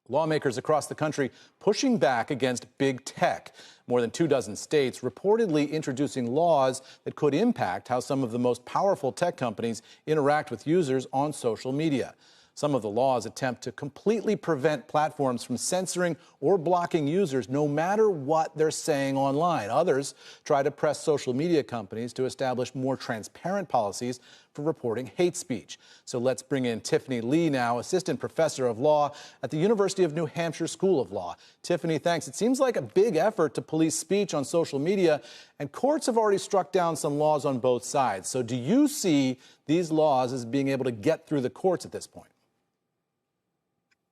Lawmakers across the country pushing back against big tech. More than 24 states reportedly introducing laws that could impact how some of the most powerful tech companies interact with users on social media. Some of the laws attempt to completely prevent platforms from censoring or blocking users no matter what they're saying online. Others try to press social media companies to establish more transparent policies for reporting hate speech. So let's bring in Tiffany Lee now, assistant professor of law at the University of New Hampshire School of Law. Tiffany, thanks. It seems like a big effort to police speech on social media, and courts have already struck down some laws on both sides. So do you see these laws as being able to get through the courts at this point?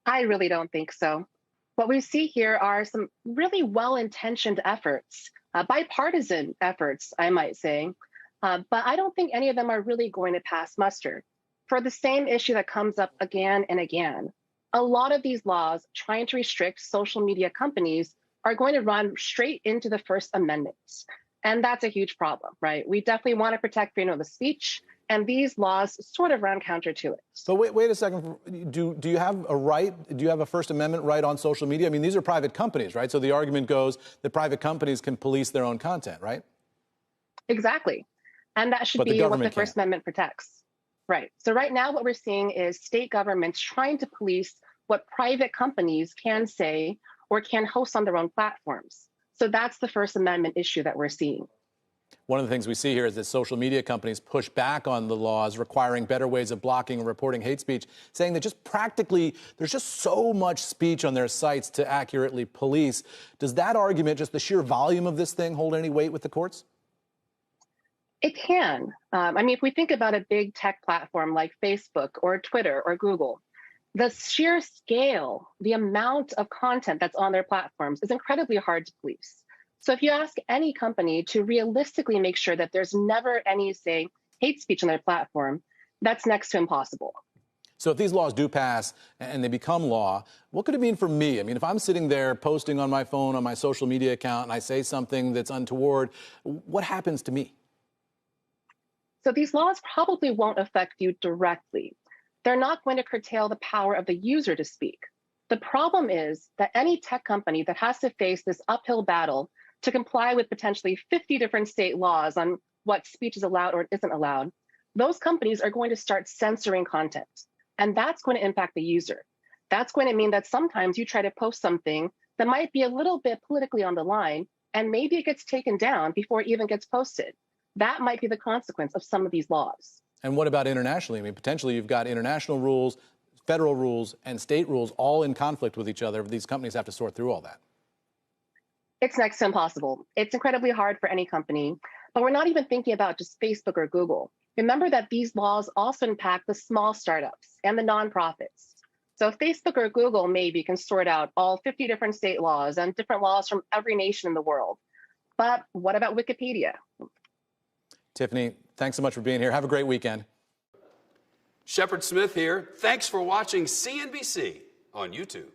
I really don't think so. What we see here are some really well-intentioned efforts, bipartisan efforts, I might say, but I don't think any of them are really going to pass muster for the same issue that comes up again and again. A lot of these laws trying to restrict social media companies are going to run straight into the First Amendment. And that's a huge problem, right? We definitely want to protect freedom of speech, and these laws sort of run counter to it. But wait a second. Do you have a right? Do you have a First Amendment right on social media? I mean, these are private companies, right? So the argument goes that private companies can police their own content, right? Exactly. And that should be what the First Amendment protects. Right. So right now what we're seeing is state governments trying to police what private companies can say or can host on their own platforms. So that's the First Amendment issue that we're seeing. One of the things we see here is that social media companies push back on the laws requiring better ways of blocking and reporting hate speech, saying that just practically there's just so much speech on their sites to accurately police. Does that argument, just the sheer volume of this thing, hold any weight with the courts? It can. I mean, if we think about a big tech platform like Facebook or Twitter or Google, the sheer scale, the amount of content that's on their platforms is incredibly hard to police. So if you ask any company to realistically make sure that there's never any, say, hate speech on their platform, that's next to impossible. So if these laws do pass and they become law, what could it mean for me? I mean, if I'm sitting there posting on my phone, on my social media account, and I say something that's untoward, what happens to me? So these laws probably won't affect you directly. They're not going to curtail the power of the user to speak. The problem is that any tech company that has to face this uphill battle to comply with potentially 50 different state laws on what speech is allowed or isn't allowed, those companies are going to start censoring content. And that's going to impact the user. That's going to mean that sometimes you try to post something that might be a little bit politically on the line, and maybe it gets taken down before it even gets posted. That might be the consequence of some of these laws. And what about internationally? I mean, potentially you've got international rules, federal rules, and state rules all in conflict with each other. These companies have to sort through all that. It's next to impossible. It's incredibly hard for any company, but we're not even thinking about just Facebook or Google. Remember that these laws also impact the small startups and the nonprofits. So Facebook or Google maybe can sort out all 50 different state laws and different laws from every nation in the world. But what about Wikipedia? Tiffany, thanks so much for being here. Have a great weekend. Shepard Smith here. Thanks for watching CNBC on YouTube.